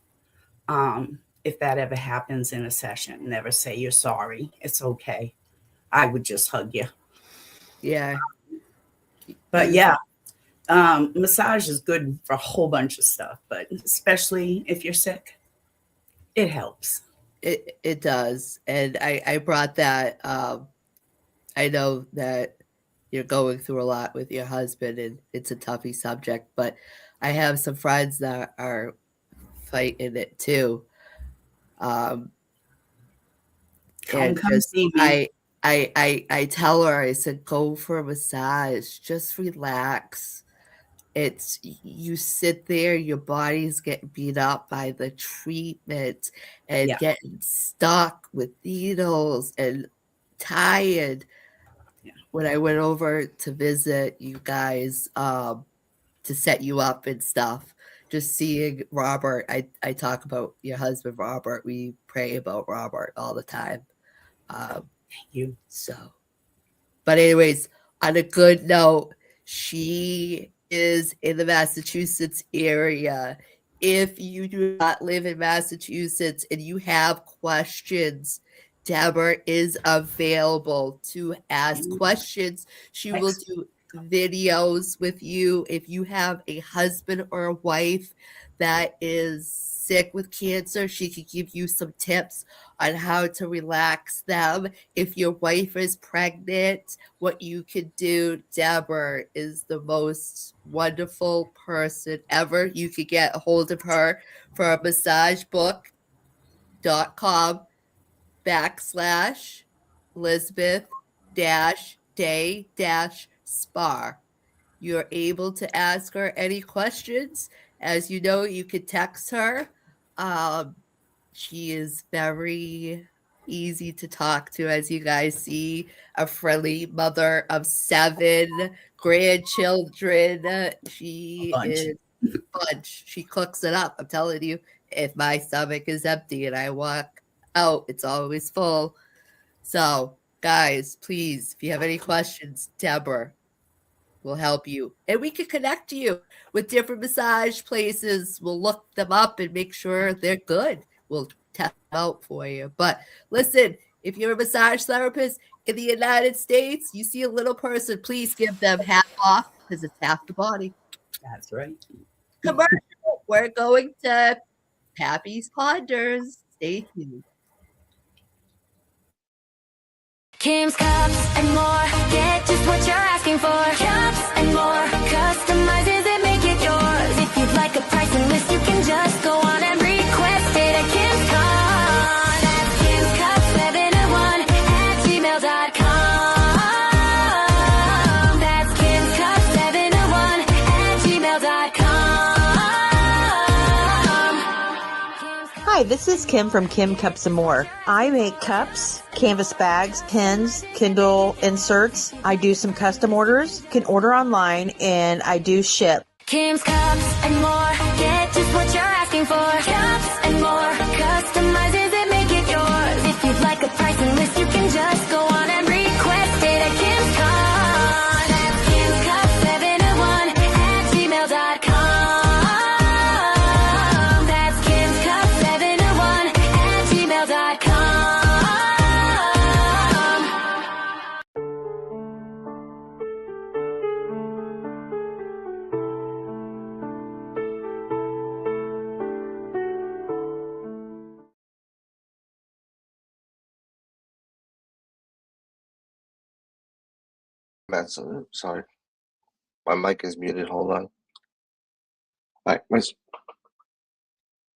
If that ever happens in a session, never say you're sorry. It's okay. I would just hug you. Yeah. But yeah, massage is good for a whole bunch of stuff, but especially if you're sick, it helps. It does. And I brought that. I know that you're going through a lot with your husband and it's a toughie subject, but I have some friends that are fighting it too. Come And just see me. I tell her, I said, go for a massage, just relax. It's you sit there, your body's getting beat up by the treatment and Yeah. getting stuck with needles and tired. Yeah. When I went over to visit you guys to set you up and stuff, just seeing Robert, I talk about your husband, Robert. We pray about Robert all the time. Thank you. So, but anyways, on a good note, she is in the Massachusetts area. If you do not live in Massachusetts and you have questions, Debra is available to ask questions. She will do videos with you. If you have a husband or a wife that is sick with cancer, she could give you some tips on how to relax them. If your wife is pregnant, what you could do. Debra is the most wonderful person ever. You could get a hold of her for a massagebook.com/Elizabeth-Day-Spar. You're able to ask her any questions. As you know, you could text her. She is very easy to talk to, as you guys see, a friendly mother of 7 grandchildren. She is a bunch. She cooks it up. I'm telling you, if my stomach is empty and I walk out, it's always full. So, guys, please, if you have any questions, Debra will help you. And we can connect you with different massage places. We'll look them up and make sure they're good. We'll test them out for you. But listen, if you're a massage therapist in the United States, you see a little person, please give them half off because it's half the body. That's right. Commercial. We're going to Pappy's Ponders. Stay tuned. Kim's Cups and more. Get just what you're asking for. Cups and more. Customizes it, make it yours. If you'd like a pricing list, you can just go on and request it at Kim's Cups. That's Kim's Cups 701@gmail.com. That's Kim's Cups 701@gmail.com. Hi, this is Kim from Kim Cups and More. I make cups, canvas bags, pins, Kindle inserts. I do some custom orders. You can order online and I do ship. Kim's Cups and more. Get just what you're asking for. Cups and more. Customizes it, make it yours. If you'd like a pricing list, you can just go on and request it at Kim's Cups. That's Sorry, my mic is muted. Hold on. Right.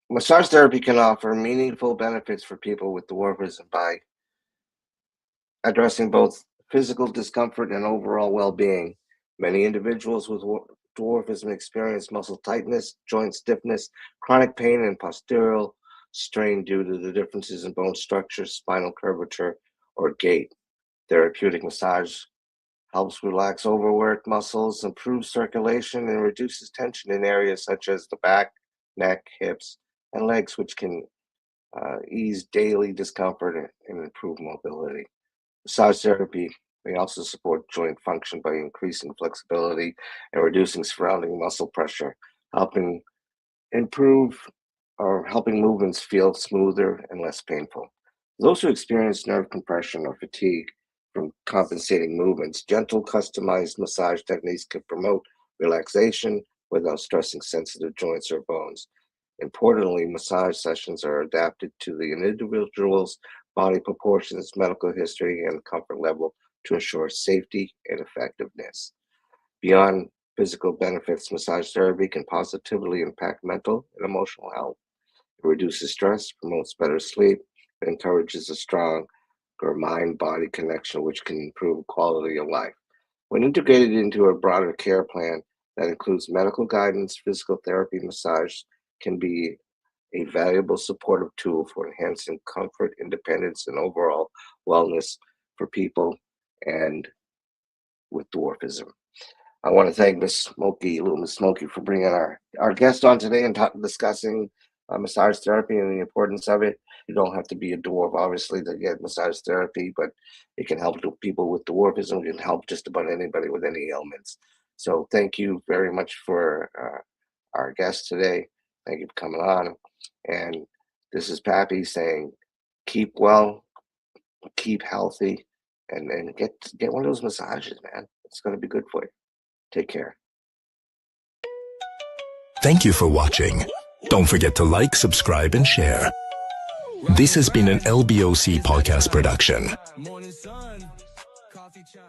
Massage therapy can offer meaningful benefits for people with dwarfism by addressing both physical discomfort and overall well-being. Many individuals with dwarfism experience muscle tightness, joint stiffness, chronic pain, and postural strain due to the differences in bone structure, spinal curvature, or gait. Therapeutic massage helps relax overworked muscles, improves circulation, and reduces tension in areas such as the back, neck, hips, and legs, which can ease daily discomfort and improve mobility. Massage therapy may also support joint function by increasing flexibility and reducing surrounding muscle pressure, helping helping movements feel smoother and less painful. Those who experience nerve compression or fatigue from compensating movements, gentle, customized massage techniques can promote relaxation without stressing sensitive joints or bones. Importantly, massage sessions are adapted to the individual's body proportions, medical history, and comfort level to ensure safety and effectiveness. Beyond physical benefits, massage therapy can positively impact mental and emotional health. It reduces stress, promotes better sleep, and encourages a stronger mind-body connection, which can improve quality of life. When integrated into a broader care plan that includes medical guidance, physical therapy, massage can be a valuable supportive tool for enhancing comfort, independence, and overall wellness for people and with dwarfism. I want to thank Miss Smokey, little Miss Smokey, for bringing our guest on today and discussing massage therapy and the importance of it. You don't have to be a dwarf, obviously, to get massage therapy, but it can help people with dwarfism. It can help just about anybody with any ailments. So thank you very much for our guest today. Thank you for coming on. And this is Pappy saying, keep well, keep healthy, and get one of those massages, man. It's going to be good for you. Take care. Thank you for watching. Don't forget to like, subscribe, and share. This has been an LBOC podcast production. Morning sun, coffee chime.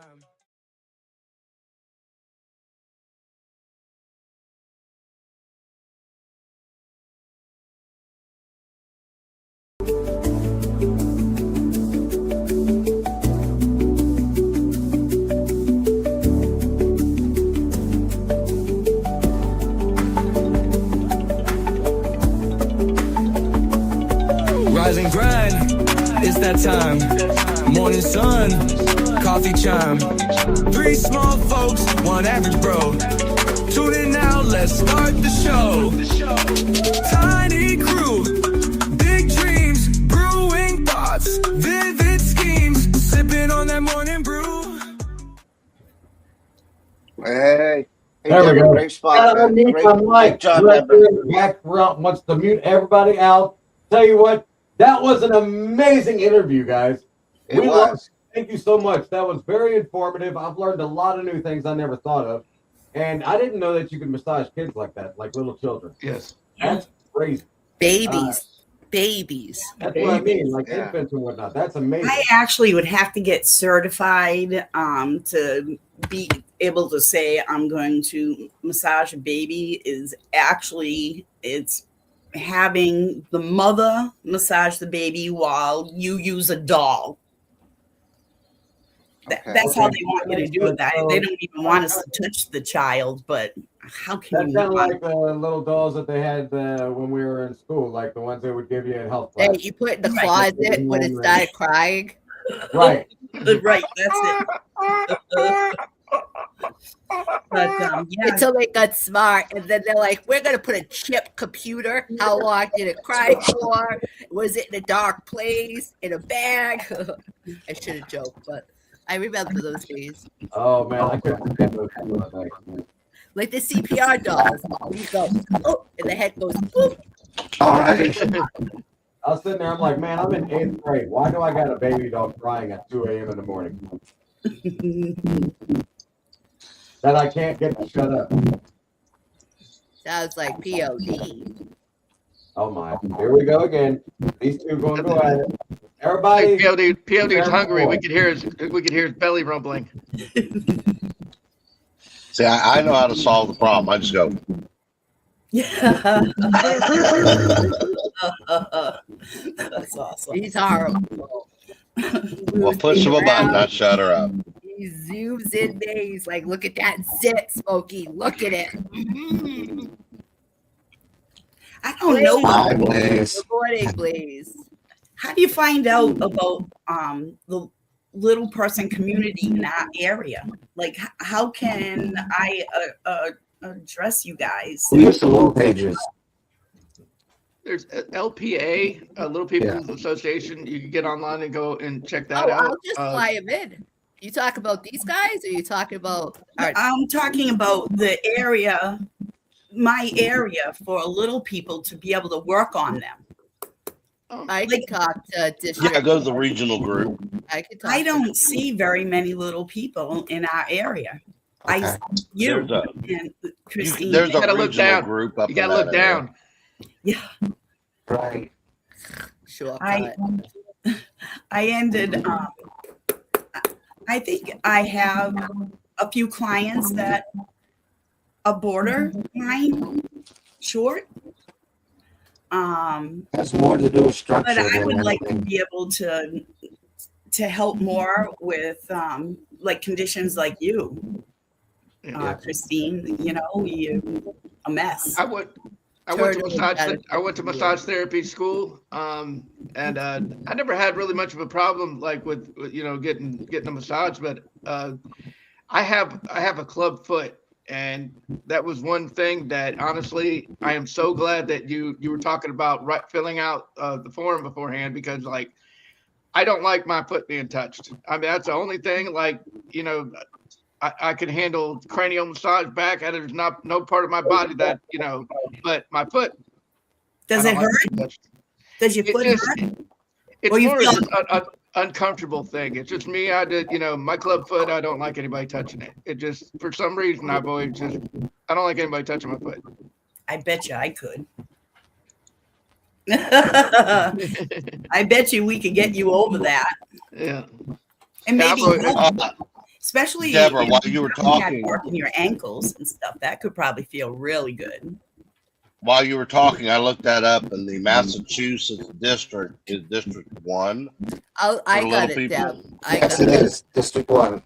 Rise and grind, it's that time. Morning sun, coffee chime. 3 small folks, 1 average bro. Tune in now, let's start the show. Tiny crew, big dreams, brewing thoughts, vivid schemes, sipping on that morning brew. Hey, There we Debra, go. great spot, man. Unmute Great, my great mic. job, Right Debra. there. Back wants to mute everybody out. Tell you what, that was an amazing interview, guys. It loved was. it. Thank you so much. That was very informative. I've learned a lot of new things I never thought of. And I didn't know that you could massage kids like that, like little children. Yes. That's crazy. Babies. That's what I mean, like Yeah. infants and whatnot. That's amazing. I actually would have to get certified to be able to say I'm going to massage a baby. Is actually it's having the mother massage the baby while you use a doll. Okay. That's how they want you to do it. They don't even want us to touch the child, but how can That's you kind of not? like the little dolls that they had when we were in school, like the ones they would give you in health class. That you put in the closet when it started crying. Right. Right, that's it. But yeah, Until they got smart, and then they're like, "We're gonna put a chip computer. How long did it cry for? Was it in a dark place? In a bag?" I should have joked, but I remember those days. Oh man, I couldn't forget those things. Like the CPR dolls. You go, oh, and the head goes, boop. All right. I was sitting there, I'm like, man, I'm in 8th grade. Why do I got a baby dog crying at 2 a.m. in the morning? That I can't get to shut up. Sounds like POD. Oh my, here we go again. These two gonna go at it. Everybody, POD's hungry. We could hear his belly rumbling. See, I know how to solve the problem. I just go. Yeah. That's awesome. He's horrible. Well, push of a button, not shut her up. He zooms in there. He's like, look at that zit, Smokey. Look at it. I don't know. Hi, Blaze. Good morning, Blaze. How do you find out about the little person community in our area? Like, how can I address you guys? We use the little pages. There's LPA, Little People's Association. You can get online and go and check that out. I'll just fly him in. You talk about these guys, or you talking about? I'm talking about the area, my area, for little people to be able to work on them. I can talk to district. Yeah, go to the regional group. I don't see very many little people in our area. Okay. I see you and Christine. There's a gotta look regional down. group up You gotta in that look area. down. Yeah. Right. Sure. I ended. I think I have a few clients that are borderline short. Has more to do with structure. But I than would like to anything. be able to help more with like conditions like you, Christine. You know, you a mess. I went to massage therapy school, and I never had really much of a problem like with getting a massage, but I have a club foot, and that was one thing that honestly I am so glad that you were talking about filling out the form beforehand, because like I don't like my foot being touched. I mean, that's the only thing. Like, I can handle cranial massage back. There's no part of my body that, but my foot. Does it hurt? Does your foot hurt? It's more of an uncomfortable thing. It's just me. My club foot, I don't like anybody touching it. It just, for some reason, I don't like anybody touching my foot. I bet you I could. I bet you we could get you over that. Yeah. And maybe, especially Debra, while you were talking, working your ankles and stuff, that could probably feel really good. While you were talking, I looked that up, and the Massachusetts district is District 1. I got it down. Yes, it is. District 1.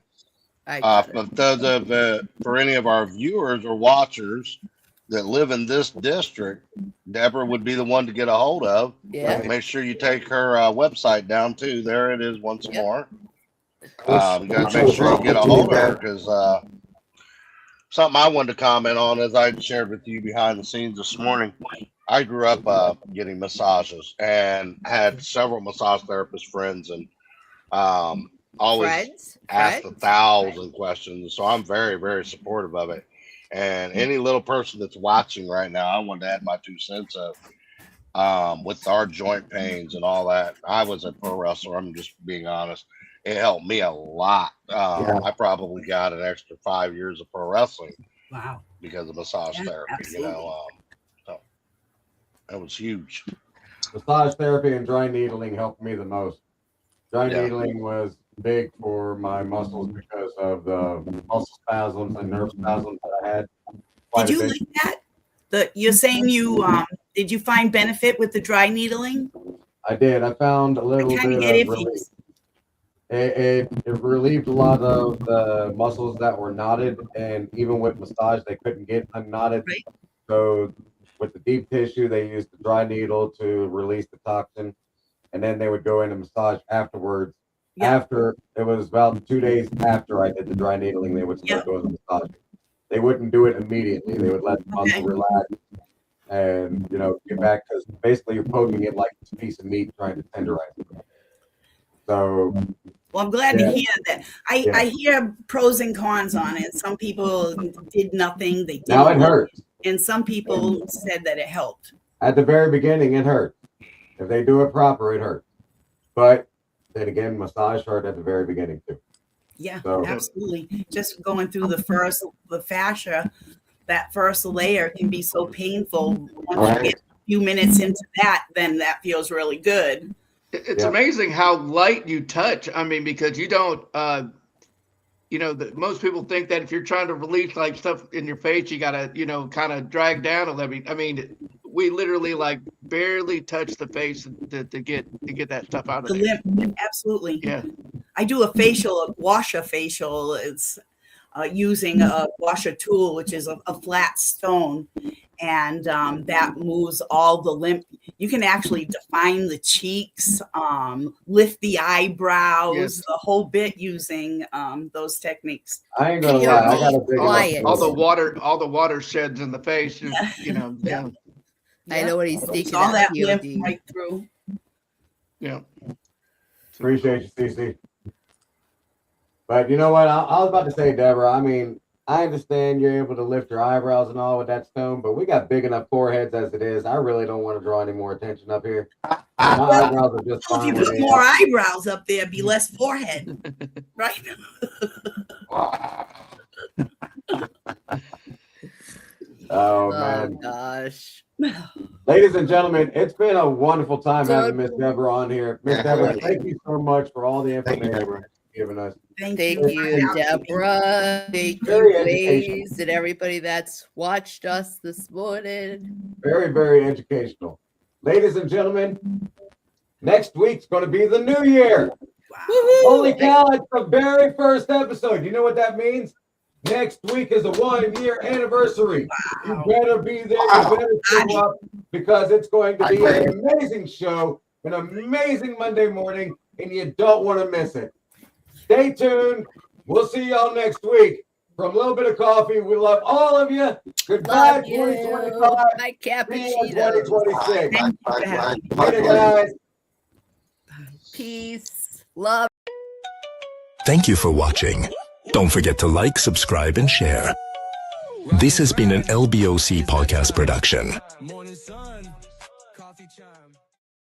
For any of our viewers or watchers that live in this district, Debra would be the one to get a hold of. Yeah. Make sure you take her website down too. There it is once more. You got to make sure you get a hold of her, because something I wanted to comment on, as I shared with you behind the scenes this morning. I grew up getting massages and had several massage therapist friends, and always asked 1,000 questions. So I'm very, very supportive of it. And any little person that's watching right now, I wanted to add my 2 cents of with our joint pains and all that. I was a pro wrestler. I'm just being honest. It helped me a lot. I probably got an extra 5 years of pro wrestling. Wow. Because of massage therapy, absolutely. So that was huge. Massage therapy and dry needling helped me the most. Dry needling was big for my muscles because of the muscle spasms and nerve spasms that I had. Did you like that? You're saying you did you find benefit with the dry needling? I did. I found a little bit of relief. It relieved a lot of the muscles that were knotted, and even with massage, they couldn't get unknotted. Right. So with the deep tissue, they used the dry needle to release the toxin, and then they would go in and massage afterwards. Yeah. After it was about 2 days after I did the dry needling, they would start doing the massage. They wouldn't do it immediately. They would let the muscle relax and get back, because basically you're poking it like it's a piece of meat trying to tenderize it. So, well, I'm glad to hear that. I hear pros and cons on it. Some people did nothing. They didn't. Now it hurts. And some people said that it helped. At the very beginning, it hurts. If they do it proper, it hurts. But then again, massage hurt at the very beginning too. Yeah, absolutely. Just going through the fascia, that first layer can be so painful. Once you get a few minutes into that, then that feels really good. It's amazing how light you touch. I mean, because you don't, most people think that if you're trying to release like stuff in your face, you gotta, kind of drag down a little bit. I mean, we literally like barely touch the face to get that stuff out of there. Lymph, absolutely. Yeah. I do a washa facial. It's using a washa tool, which is a flat stone, and that moves all the lymph. You can actually define the cheeks, lift the eyebrows, the whole bit using those techniques. I ain't gonna lie, I got a big all the water sheds in the face. Yeah. I know what he's thinking. All that POD. lymph right through. Yeah. Appreciate you, Cece. But you know what? I was about to say, Deborah, I mean, I understand you're able to lift your eyebrows and all with that stone, but we got big enough foreheads as it is. I really don't want to draw any more attention up here. My eyebrows are just Well, if you put more eyebrows up there, it'd be less forehead. Right? Oh, man. Gosh. Ladies and gentlemen, it's been a wonderful time having Miss Deborah on here. Miss Deborah, thank you so much for all the information you've given us. Thank you, Deborah. Thank Very you, educational. Waze, and everybody that's watched us this morning. Very, very educational. Ladies and gentlemen, next week's going to be the new year. Holy cow, it's the very first episode. You know what that means? Next week is a 1-year anniversary. You better be there. You better show up because it's going to be an amazing show, an amazing Monday morning, and you don't want to miss it. Stay tuned. We'll see y'all next week. From a little bit of coffee, we love all of you. Goodbye, 2025. My See you in 2026. Bye. Later, guys. Peace. Love. Thank you for watching. Don't forget to like, subscribe, and share. This has been an LBOC podcast production.